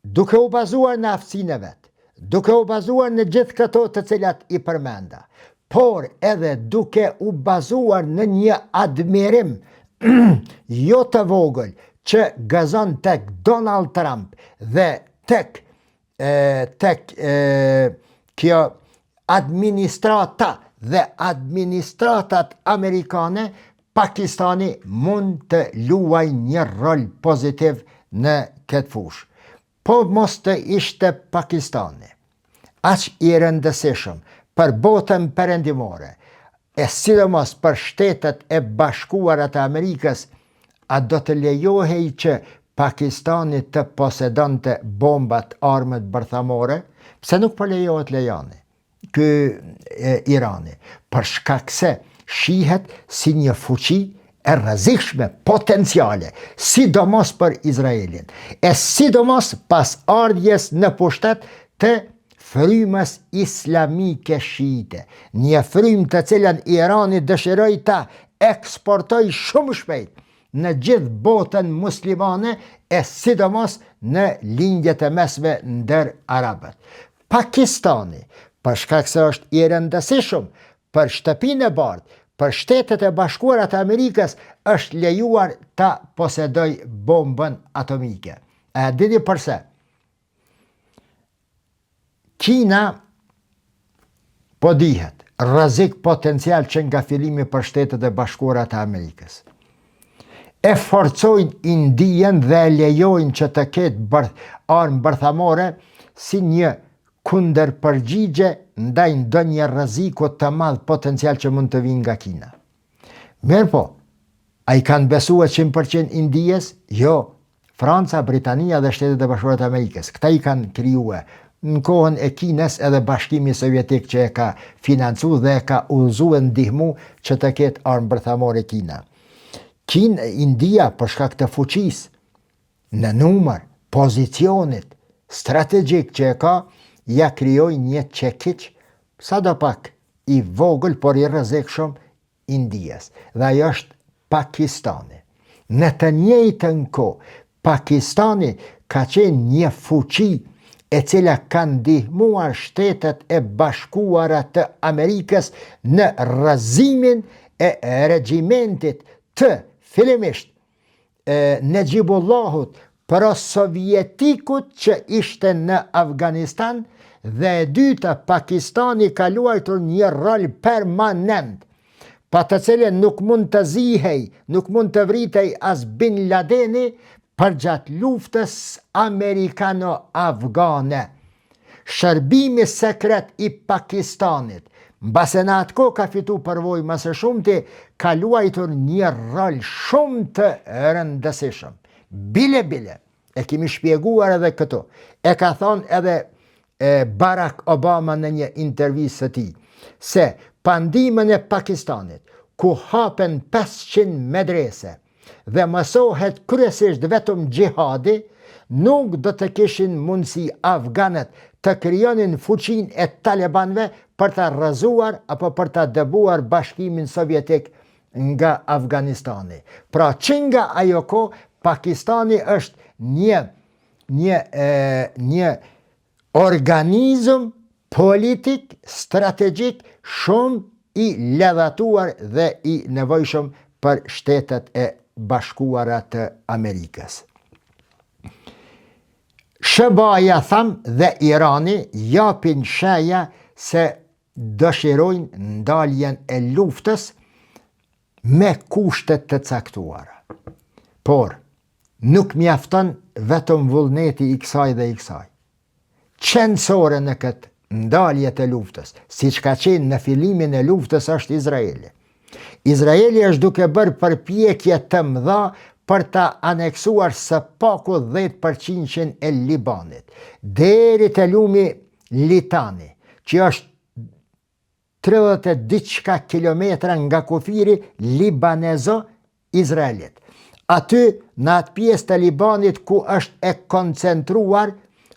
Speaker 1: duke u bazuar në aftësinë e vet, duke u bazuar në gjithë këto të cilat i përmenda, por edhe duke u bazuar në një admirim jo të vogël që gëzon tek Donald Trump dhe tek kjo administrata dhe administratat amerikane, Pakistani mund të luaj një rol pozitiv në këtë fushë. Po mos të ishte Pakistani aq i rëndësishëm për botën perëndimore, e sidomos për Shtetet e Bashkuara të Amerikës, a do të lejohej që Pakistani të posedonte bombat, armët bërthamore? Pse nuk po lejohet lejani ky Irani? Për shkak se shihet si një fuqi e rrezikshme, potenciale, sidomos për Izraelin, e sidomos pas ardhjes në pushtet të frymës islamike shiite, një frymë të cilën Irani dëshiroi ta eksportoj shumë shpejt në gjithë botën muslimane, e sidomos në lindjet e mesme ndër arabët. Pakistani, për shkak se është i rëndësishëm për shtëpinë e bardhë, për Shtetet e Bashkuara të Amerikës, është lejuar ta posedoj bombën atomike. A dini përse? Kina, po dihet, rrezik potencial që nga fillimi për Shtetet e Bashkuara të Amerikës. e forcojnë Indinë dhe e lejojnë që të ketë armë bërthamore si një kundërpërgjigje ndaj ndonjë rreziku të madh potencial që mund të vinë nga Kina. Mirë po, a i kanë besuar 100% Indijes? Jo. Franca, Britania dhe Shtetet e Bashkuara të Amerikës. Këta i kanë krijuar në kohën e Kinës edhe Bashkimi Sovjetik që e ka financu dhe e ka udhëzuar ndihmu që të ketë armë bërthamore Kina. India për shkak të fuqisë, në numër, pozicionit strategjik që e ka, ja krijoi një çekiç sadopak i vogël por i rrezikshëm Indias. Dhe ajo është Pakistani. Në të njëjtën kohë, Pakistani ka qenë një fuqi e cila ka ndihmuar Shtetet e Bashkuara të Amerikës në rrëzimin e regjimentit të fillimisht Nejibullahut pro-sovjetikut që ishte në Afganistan, dhe e dyta, Pakistani ka luajtur një rol permanent, pa të cilën nuk mund të zihej, nuk mund të vritej as Bin Ladeni përgjatë luftës amerikano-afgane. Shërbimi sekret i Pakistanit, mbase në atë kohë ka fitu përvojë më së shumti, ka luajtur një rol shumë të rëndësishëm. Bile, e kemi shpjeguar edhe këtu. E ka thonë edhe Barack Obama në një intervistë të tij, se pandimën e Pakistanit, ku hapen 500 medrese dhe mësohet kryesisht vetëm xhihadi, nuk do të kishin mundësi afganët të krijonin fuqinë e talibanëve për të rrëzuar apo për të dëbuar Bashkimin Sovjetik nga Afganistani. Pra që nga ajo kohë, Pakistani është një organizëm politik, strategjik, shumë i ledhatuar dhe i nevojshëm për Shtetet e Bashkuara të Amerikës. SBA-ja dhe Irani japin sheja se dëshirojnë ndaljen e luftës me kushtet të caktuara. Por nuk mjafton vetëm vullneti i kësaj dhe i kësaj. Qendësore në këtë ndalje të luftës, si që ka qenë në fillimin e luftës, është Izraeli. Izraeli është duke bërë përpjekje të mëdha për ta aneksuar së paku 10% e Libanit, deri te lumi Litani, që është 32 kilometra nga kufiri libanezo-izraelit. Aty, në atë pjesë të Libanit ku është e koncentruar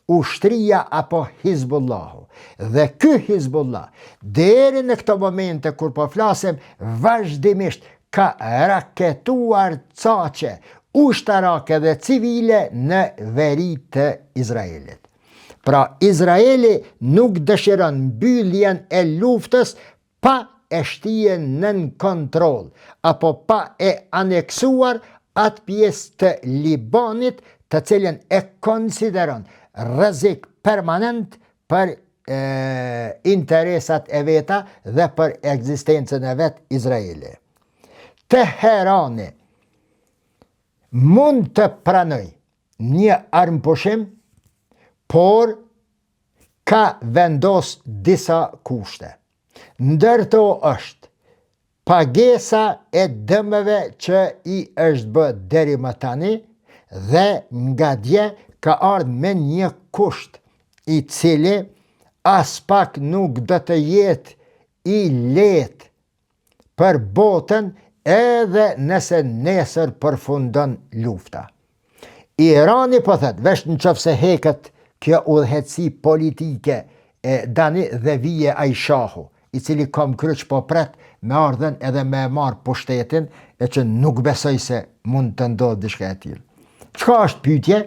Speaker 1: ushtria apo Hizbullahu. Dhe ky Hizbullah, deri në këto momente kur po flasim, vazhdimisht ka raketuar caqe ushtarake dhe civile në veri të Izraelit. Pra, Izraeli nuk dëshiron mbylljen e luftës pa e shtjen nën kontroll, apo pa e aneksuar atë pjesë të Libanit të cilën e konsideron rrezik permanent për interesat e veta dhe për ekzistencën e vet Izraeli. Teherani mund të pranoj një armpushim, por ka vendos disa kushte. Ndërto është pagesa e dëmeve që i është bë deri më tani dhe nga dje ka ardhur me një kusht i cili as pak nuk do të jetë i lehtë për botën edhe nëse nesër përfundon lufta. Irani po thot, veç nëse heket kjo udhëheqësi politike e dani dhe vije ai shahu, i cili kom kryq po pret me ardhen edhe me marr pushtetin, e që nuk besoj se mund të ndodhë diçka e tillë. Çka është pyetje?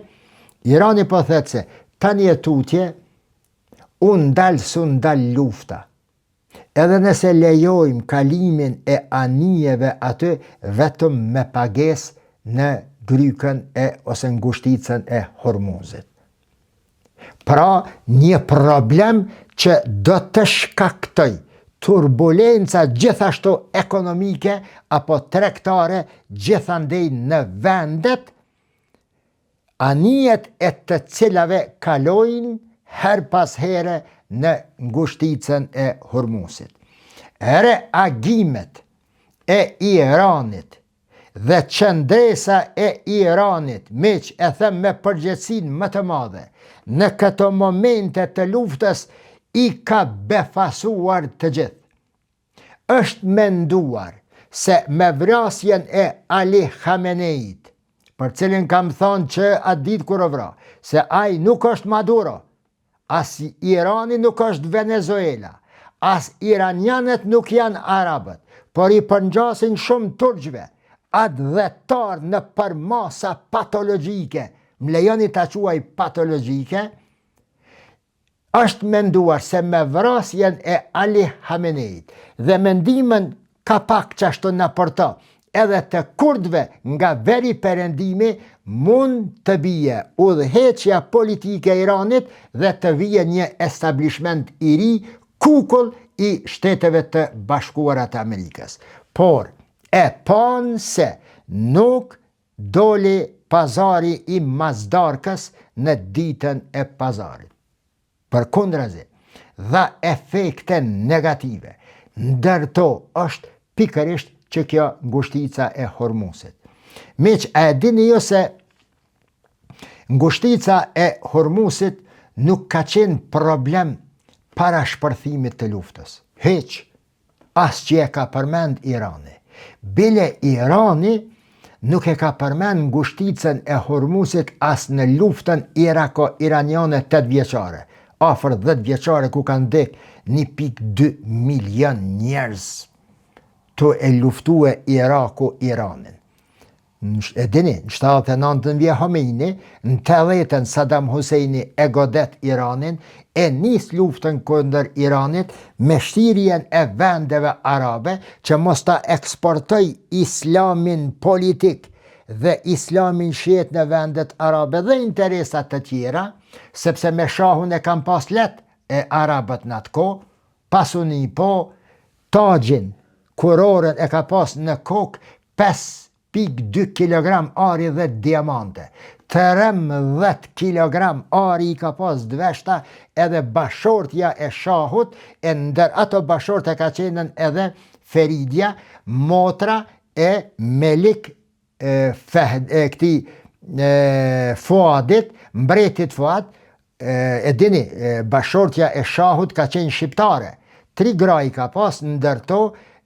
Speaker 1: Irani po thot se tani e tutje unë dalë su ndalë lufta. Edhe nëse lejojmë kalimin e anijeve aty vetëm me pages në grykën ose ngushticën e Hormuzit. Pra, një problem që do të shkaktoj turbulenca gjithashtu ekonomike apo tregtare gjithandej në vendet, anijet e të cilave kalojnë her pas here në ngushticën e Hormuzit. Reagimet e Iranit dhe qëndresa e Iranit, miq e them me përgjegjësinë më të madhe, në këto momente të luftës i ka befasuar të gjithë. Është menduar se me vrasjen e Ali Khameneit, për cilin kam thonë që atë ditë kur vra, se ai nuk është Maduro, as Irani nuk është Venezuela, as iranianët nuk janë arabët, por i përngjasin shumë turqve, atë dhetar në përmasa patologjike, më lejoni ta quaj patologjike, është menduar se me vrasjen e Ali Khameneit dhe mendimin ka pak qashtu në përta, edhe të kurdve nga veri perëndimi mund të bije udhëheqja politike e Iranit dhe të vije një establishment i ri, kukull i Shteteve të Bashkuara të Amerikës. Por e panë se nuk doli pazari i Mazdarkës në ditën e pazarit. Përkundrazi, dha efekte negative. Ndërto është pikërisht që kjo ngushtica e Hormuzit. Miq, e dini ju se ngushtica e Hormuzit nuk ka qenë problem para shpërthimit të luftës. Hiq, as që e ka përmend Irani. Bile Irani nuk e ka përmend ngushticën e Hormuzit as në luftën irako-iraniane 8 vjeçare. Afër 10 vjeçare ku kanë ndek 1.2 milion njerëz të e luftue Iraku Iranin. E dini, në 79 vje Khomeini, në 80 Saddam Husseini e godet Iranin, e nis luftën kundër Iranit me shtirjen e vendeve arabe që mos ta eksportoj islamin politik dhe islamin shihet në vendet arabe dhe interesat të tjera, sepse me shahun e kam pas let e arabët në atë kohë, pasuni po, tagjin, kurorën e ka pas në kokë 5.2 kg ari dhe diamante, 13 kg ari i ka pas dveshta edhe bashortja e shahut, e ndër ato bashorte ka qenën edhe Feridja, motra e Melik Fuadit, mbretit Fuad, e dini, bashortja e shahut ka qenë shqiptare. 3 gra i ka pas, ndërto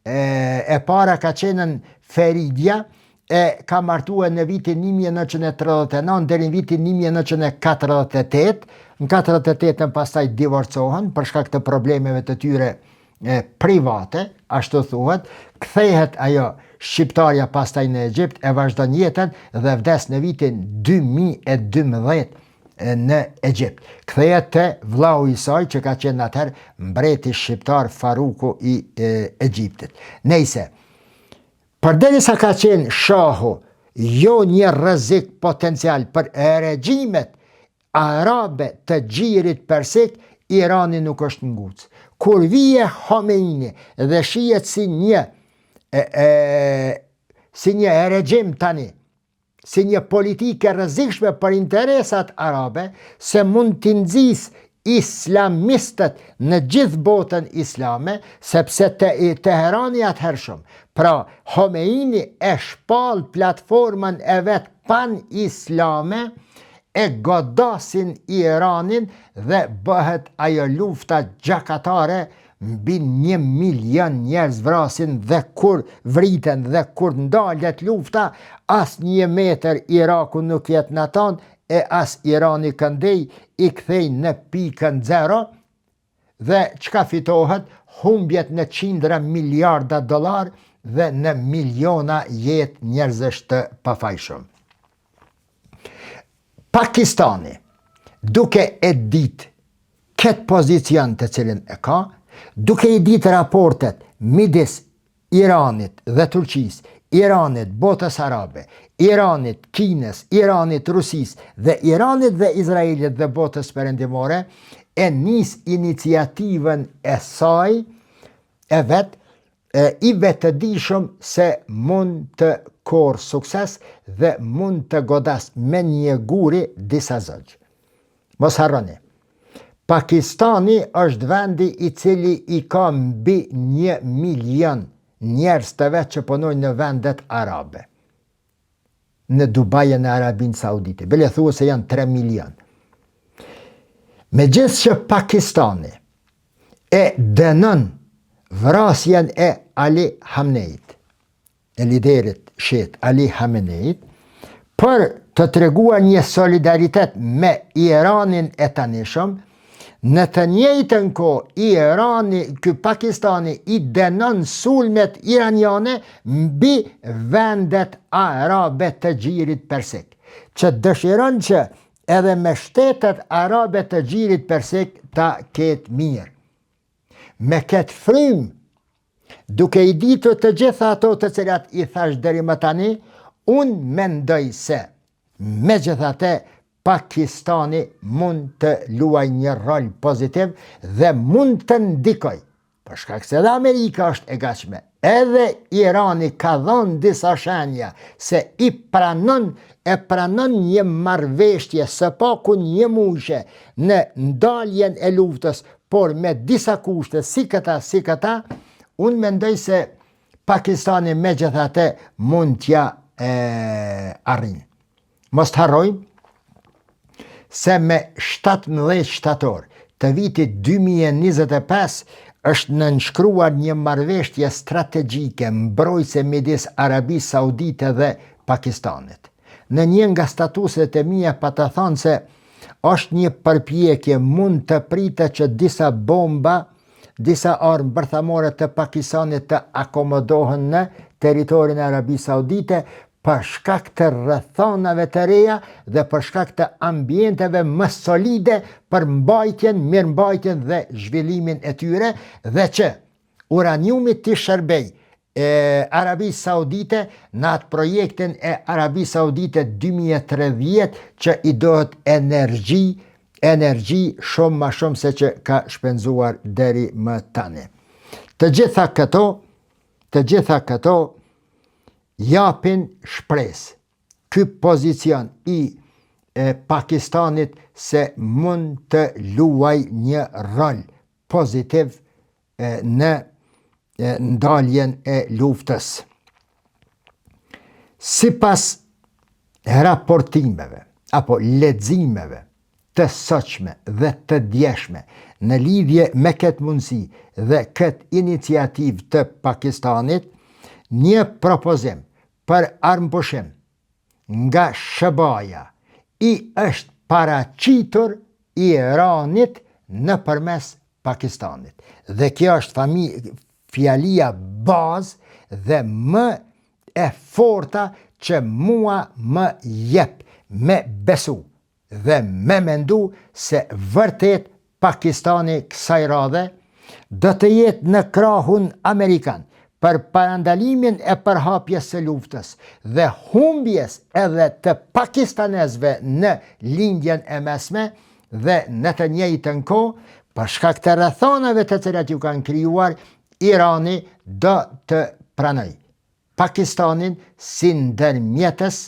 Speaker 1: e para ka qenën Feridja, e ka martuar në vitin 1939 deri në vitin 1948. Në 48 pastaj divorcohen për shkak të problemeve të tyre private, ashtu thuhet. Kthehet ajo shqiptarja pastaj në Egjipt, e vazhdon jetën dhe vdes në vitin 2012 në Egjipt. Kthehet te vllau i saj që ka qenë atëherë mbreti shqiptar Faruku i Egjiptit. Nejse, përderisa ka qenë shahu jo një rrezik potencial për regjimet arabe të gjirit persik, Irani nuk është nguc. Kur vije Khomeini dhe shihet si një regjim tani, si një politike rrezikshme për interesat arabe, se mund t'i nxis islamistët në gjithë botën islame, sepse Teherani atëhershëm. Pra, Khomeini e shpall platformën e vet pan-islame, e godasin Iranin dhe bëhet ajo lufta gjakatare, mbi 1 milion njerëz vrasin dhe kur vriten dhe kur ndalet lufta, as 1 metër Iraku nuk jet në aton, e as Irani këndej i kthej në pikën 0 dhe çka fitohet? Humbjet në qindra miliarda dollar dhe në miliona jetë njerëzish të pafajshëm. Pakistani, duke e ditë këtë pozicion të cilin e ka, duke i ditë raportet midis Iranit dhe Turqis, Iranit botës arabe, Iranit Kinës, Iranit Rusis dhe Iranit dhe Izraelit dhe botës perëndimore, e nis iniciativën e saj e vetë, i vetëdijshëm se mund të korë sukses dhe mund të godas me një guri disa zogj. Mos harroni, Pakistani është vendi i cili i ka mbi 1 milion njerëz të vetë që punojnë në vendet arabe. Në Dubai e në Arabinë Saudite. Bile thua se janë 3 milion. Megjithëse që Pakistani e dënon vrasjen e Ali Khameneit, e liderit shit Ali Khameneit, për të treguar një solidaritet me Iranin e tanishëm. Në të njëjtën kohë Pakistani i dënon sulmet iraniane mbi vendet arabe të Gjirit Persik, që dëshiron që edhe me shtetet arabe të Gjirit Persik ta ketë mirë. Me këtë frymë, duke i ditur të gjitha ato të cilat i thash deri më tani, unë mendoj se megjithatë Pakistani mund të luaj një rol pozitiv dhe mund të ndikoj, për shkak se edhe Amerika është e gatshme, edhe Irani ka dhënë disa shenja se i pranon një marrëveshje së paku një muajshe në ndaljen e luftës, por me disa kushte si këta, unë mendoj se Pakistani megjithatë mund t'ja arrin. Mos të harrojmë se me 17 shtator të vitit 2025 është nënshkruar një marrëveshje strategjike mbrojtëse midis Arabisë Saudite dhe Pakistanit. Në një nga statuset e mia pa të thonë se është një përpjekje, mund të pritet që disa bomba, disa armë bërthamore të Pakistanit të akomodohen në territorin e Arabisë Saudite, për shkak të rrethonave të reja dhe për shkak të ambienteve më solide për mirëmbajtjen dhe zhvillimin e tyre, dhe që uraniumi të shërbej Arabisë Saudite në atë projektin e Arabisë Saudite 2030 që i dohet energji shumë ma shumë se që ka shpenzuar deri më tani. Të gjitha këto japin shpresë. Ky pozicion i Pakistanit se mund të luaj një rol pozitiv në ndaljen e luftës. Sipas raportimeve apo leximeve të sotshme dhe të djeshme në lidhje me këtë mundësi dhe këtë iniciativë të Pakistanit, një propozim për armëpushim nga SBA i është paraqitur Iranit nëpërmes Pakistanit. Dhe kjo është fjalia bazë dhe më e forta që mua më jep me besu dhe me mendu se vërtet Pakistani kësaj radhe do të jetë në krahun Amerikan për parandalimin e përhapjes së luftës dhe humbjes edhe të pakistanezëve në lindjen e mesme, dhe në të njëjtën kohë, për shkak të rrethonave të cilat ju kanë krijuar, Irani do të pranoj Pakistanin si ndërmjetës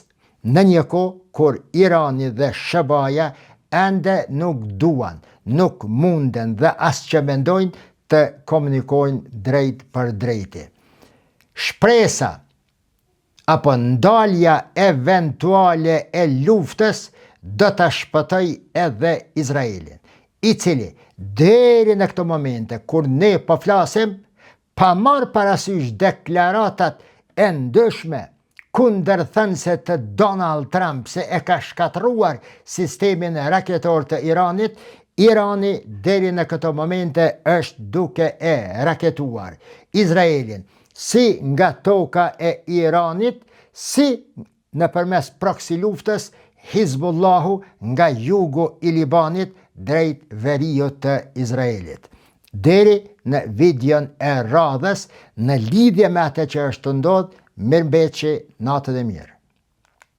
Speaker 1: në një kohë kur Irani dhe SBA ende nuk munden dhe as që mendojnë të komunikojnë drejt për drejti. Shpresa apo ndalja eventuale e luftës do të shpëtoj edhe Izraelin, i cili deri në këto momente kur ne po flasim, pa marrë parasysh deklaratat e ndëshme kundërthënëse të Donald Trump se e ka shkatruar sistemin raketor të Iranit, Irani deri në këto momente është duke e raketuar Izraelin si nga toka e Iranit, si nëpërmes proksi luftës Hizbullahu nga jugu i Libanit drejt veriut të Izraelit. Deri në videon e radhës, në lidhje me atë që është të ndodhë, mirëmbëjtje, natën e mirë.